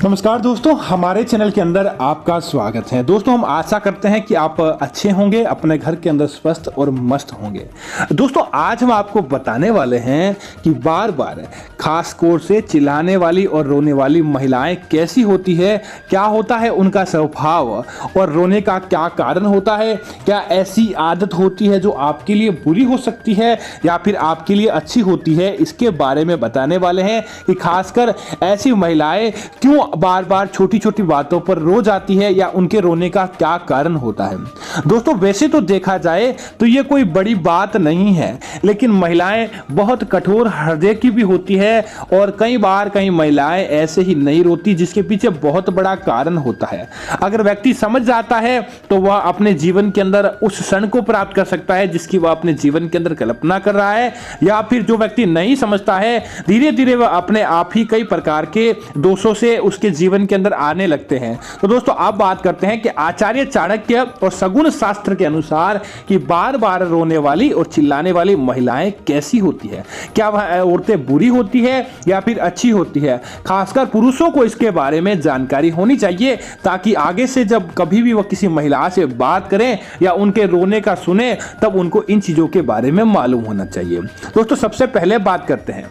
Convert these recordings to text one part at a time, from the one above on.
नमस्कार दोस्तों, हमारे चैनल के अंदर आपका स्वागत है। दोस्तों, हम आशा करते हैं कि आप अच्छे होंगे, अपने घर के अंदर स्वस्थ और मस्त होंगे। दोस्तों, आज हम आपको बताने वाले हैं कि बार बार खास तौर से चिल्लाने वाली और रोने वाली महिलाएं कैसी होती है, क्या होता है उनका स्वभाव और रोने का क्या कारण होता है, क्या ऐसी आदत होती है जो आपके लिए बुरी हो सकती है या फिर आपके लिए अच्छी होती है। इसके बारे में बताने वाले हैं कि खासकर ऐसी महिलाएं क्यों बार बार छोटी छोटी बातों पर रो जाती है या उनके रोने का क्या कारण होता है। दोस्तों, वैसे तो देखा जाए तो ये कोई बड़ी बात नहीं है, लेकिन महिलाएं बहुत कठोर हृदय की भी होती है और कई बार कई महिलाएं ऐसे ही नहीं रोती, जिसके पीछे बहुत बड़ा कारण होता है। अगर व्यक्ति समझ जाता है तो वह अपने जीवन के अंदर उस क्षण को प्राप्त कर सकता है जिसकी वह अपने जीवन के अंदर कल्पना कर रहा है, या फिर जो व्यक्ति नहीं समझता है धीरे धीरे वह अपने आप ही कई प्रकार के दोषों से उसके जीवन के अंदर आने लगते हैं। तो दोस्तों, अब बात करते हैं कि आचार्य चाणक्य और सगुन शास्त्र के अनुसार कि बार बार रोने वाली और चिल्लाने वाली महिलाएं कैसी होती है, क्या वह औरतें बुरी होती है या फिर अच्छी होती है। खासकर पुरुषों को इसके बारे में जानकारी होनी चाहिए, ताकि आगे से जब कभी भी वह किसी महिला से बात करें या उनके रोने का सुने तब उनको इन चीजों के बारे में मालूम होना चाहिए। दोस्तों, सबसे पहले बात करते हैं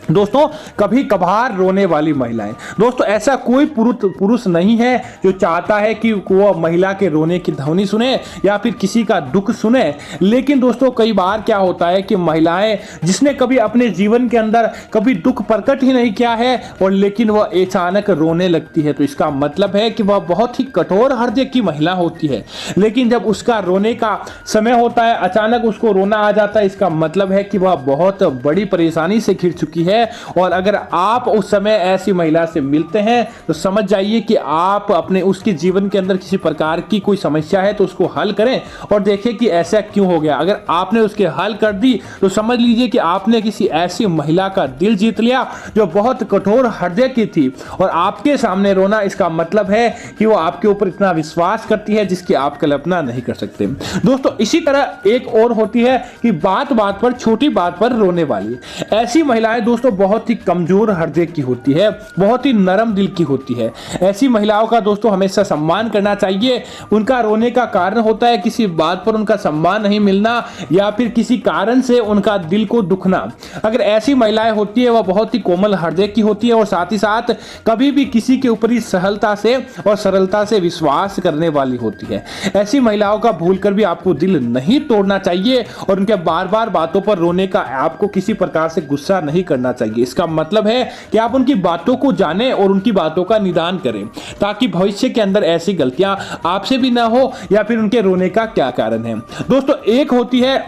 दोस्तों कभी कभार रोने वाली महिलाएं। दोस्तों, ऐसा कोई पुरुष नहीं है जो चाहता है कि वो महिला के रोने की ध्वनि सुने या फिर किसी का दुख सुने। लेकिन दोस्तों, कई बार क्या होता है कि महिलाएं जिसने कभी अपने जीवन के अंदर कभी दुख प्रकट ही नहीं किया है और लेकिन वह अचानक रोने लगती है, तो इसका मतलब है कि वह बहुत ही कठोर हृदय की महिला होती है। लेकिन जब उसका रोने का समय होता है, अचानक उसको रोना आ जाता है, इसका मतलब है कि वह बहुत बड़ी परेशानी से घिर चुकी है। और अगर आप उस समय ऐसी महिला से मिलते हैं तो समझ जाइए कि आप अपने उसके जीवन के अंदर किसी प्रकार की कोई समस्या है तो उसको हल करें और देखें कि ऐसा क्यों हो गया। अगर आपने उसके हल कर दी तो समझ लीजिए कि आपने किसी ऐसी महिला का दिल जीत लिया जो बहुत कठोर हृदय की थी और आपके सामने रोना, इसका मतलब है कि वो आपके ऊपर इतना विश्वास करती है जिसकी आप कल्पना नहीं कर सकते। दोस्तों, इसी तरह एक और होती है कि बात बात पर, छोटी बात पर रोने वाली ऐसी महिलाएं दोस्तों बहुत ही कमजोर हृदय की होती है, बहुत ही नरम दिल की होती है। ऐसी महिलाओं का दोस्तों हमेशा सम्मान करना चाहिए। उनका रोने का कारण होता है किसी बात पर उनका सम्मान नहीं मिलना या फिर किसी कारण से उनका दिल को दुखना। अगर ऐसी महिलाएं होती है वह बहुत ही कोमल हृदय की होती है और साथ ही साथ कभी भी किसी के ऊपर ही सहलता से और सरलता से विश्वास करने वाली होती है। ऐसी महिलाओं का भूलकर भी आपको दिल नहीं तोड़ना चाहिए और उनके बार बार बातों पर रोने का आपको किसी प्रकार से गुस्सा नहीं करना चाहिए। इसका मतलब है कि आप उनकी बातों को जानें और उनकी बातों का निदान करें, ताकि भविष्य के अंदर ऐसी गलतियां आपसे भी ना हो या फिर उनके रोने का क्या कारण है। दोस्तों, एक होती है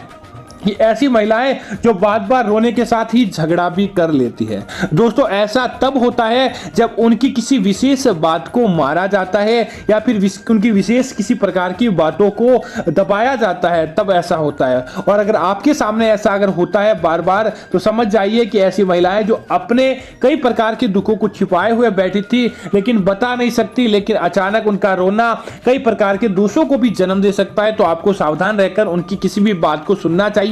कि ऐसी महिलाएं जो बार बार रोने के साथ ही झगड़ा भी कर लेती है। दोस्तों, ऐसा तब होता है जब उनकी किसी विशेष बात को मारा जाता है या फिर उनकी विशेष किसी प्रकार की बातों को दबाया जाता है, तब ऐसा होता है। और अगर आपके सामने ऐसा अगर होता है बार बार, तो समझ जाइए कि ऐसी महिलाएं जो अपने कई प्रकार के दुखों को छिपाए हुए बैठी थी लेकिन बता नहीं सकती, लेकिन अचानक उनका रोना कई प्रकार के दोषों को भी जन्म दे सकता है। तो आपको सावधान रहकर उनकी किसी भी बात को सुनना चाहिए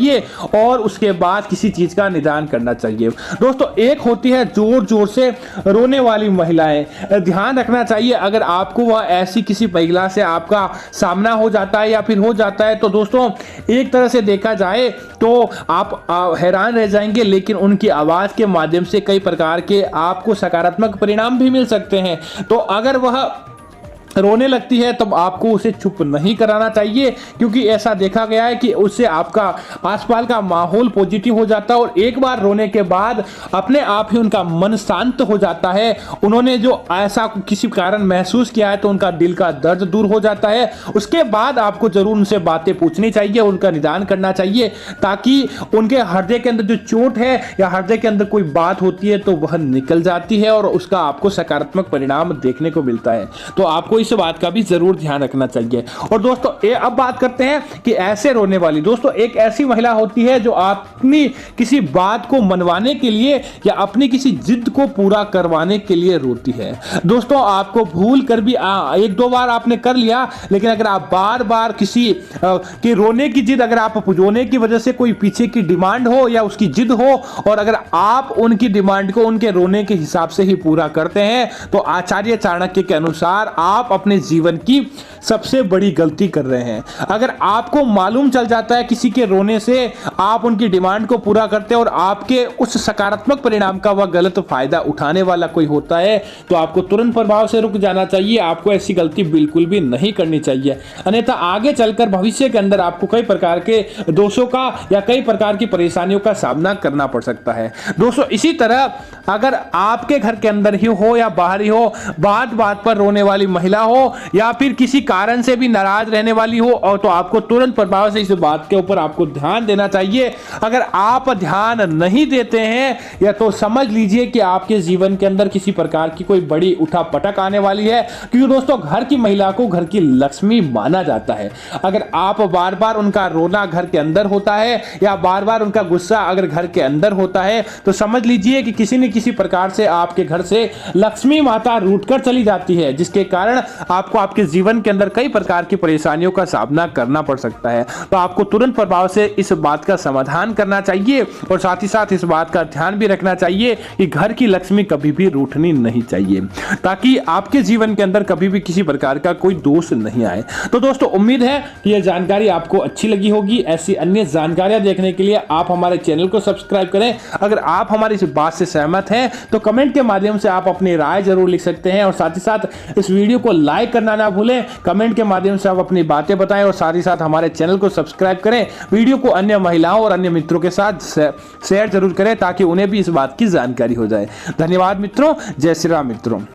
और उसके बाद किसी चीज का निदान करना चाहिए। दोस्तों, एक होती है जोर जोर से रोने वाली महिलाएं। ध्यान रखना चाहिए, अगर आपको वह ऐसी किसी महिला से आपका सामना हो जाता है या फिर हो जाता है तो दोस्तों एक तरह से देखा जाए तो आप हैरान रह जाएंगे, लेकिन उनकी आवाज के माध्यम से कई प्रकार के आपको सकारात्मक परिणाम भी मिल सकते हैं। तो अगर वह रोने लगती है तब आपको उसे चुप नहीं कराना चाहिए, क्योंकि ऐसा देखा गया है कि उससे आपका आसपास का माहौल पॉजिटिव हो जाता है और एक बार रोने के बाद अपने आप ही उनका मन शांत हो जाता है। उन्होंने जो ऐसा किसी कारण महसूस किया है तो उनका दिल का दर्द दूर हो जाता है। उसके बाद आपको जरूर उनसे बातें पूछनी चाहिए, उनका निदान करना चाहिए, ताकि उनके हृदय के अंदर जो चोट है या हृदय के अंदर कोई बात होती है तो वह निकल जाती है और उसका आपको सकारात्मक परिणाम देखने को मिलता है। तो आपको इस बात का भी जरूर ध्यान रखना चाहिए। और दोस्तों अब बात करते हैं कि ऐसे रोने वाली, दोस्तों एक ऐसी महिला होती है जो अपनी किसी बात को मनवाने के लिए या अपनी किसी जिद को पूरा करवाने के लिए रोती है। दोस्तों आपको भूल कर भी एक दो बार आपने कर लिया, लेकिन अगर आप बार बार किसी के रोने की जिद, अगर आप रोने की वजह से कोई पीछे की डिमांड हो या उसकी जिद हो, और अगर आप उनकी डिमांड को उनके रोने के हिसाब से ही पूरा करते हैं, तो आचार्य चाणक्य के अनुसार आप अपने जीवन की सबसे बड़ी गलती कर रहे हैं। अगर आपको मालूम चल जाता है किसी के रोने से आप उनकी डिमांड को पूरा करते हैं और आपके उस सकारात्मक परिणाम का वह गलत फायदा उठाने वाला कोई होता है, तो आपको तुरंत प्रभाव से रुक जाना चाहिए। आपको ऐसी गलती बिल्कुल भी नहीं करनी चाहिए, अन्यथा आगे चलकर भविष्य के अंदर आपको कई प्रकार के दोषों का या कई प्रकार की परेशानियों का सामना करना पड़ सकता है। दोस्तों इसी तरह अगर आपके घर के अंदर ही हो या बाहर ही हो, बात बात पर रोने वाली महिला हो या फिर किसी कारण से भी नाराज रहने वाली हो, और तो आपको तुरंत प्रभाव से इस बात के ऊपर आपको ध्यान देना चाहिए। अगर आप ध्यान नहीं देते हैं या तो समझ लीजिए कि आपके जीवन के अंदर किसी प्रकार की कोई बड़ी उठापटक आने वाली है, क्योंकि दोस्तों घर की महिला को घर की लक्ष्मी माना जाता है। अगर आप बार बार उनका रोना घर के अंदर होता है या बार बार उनका गुस्सा अगर घर के अंदर होता है, तो समझ लीजिए कि किसी न किसी प्रकार से आपके घर से लक्ष्मी माता रूठकर चली जाती है, जिसके कारण आपको आपके जीवन के अंदर कई प्रकार की परेशानियों का सामना करना पड़ सकता है। तो आपको तुरंत प्रभाव से इस बात का समाधान करना चाहिए और साथ ही साथ इस बात का ध्यान भी रखना चाहिए कि घर की लक्ष्मी कभी भी रूठनी नहीं चाहिए, ताकि आपके जीवन के अंदर कभी भी किसी प्रकार का कोई दोष नहीं आए। तो दोस्तों उम्मीद है कि यह जानकारी आपको अच्छी लगी होगी। ऐसी अन्य जानकारियां देखने के लिए आप हमारे चैनल को सब्सक्राइब करें। अगर आप हमारी इस बात से सहमत हैं तो कमेंट के माध्यम से आप अपनी राय जरूर लिख सकते हैं, और साथ ही साथ इस वीडियो को लाइक करना ना भूलें। कमेंट के माध्यम से आप अपनी बातें बताएं और साथ ही साथ हमारे चैनल को सब्सक्राइब करें। वीडियो को अन्य महिलाओं और अन्य मित्रों के साथ शेयर जरूर करें ताकि उन्हें भी इस बात की जानकारी हो जाए। धन्यवाद मित्रों, जय श्री राम मित्रों।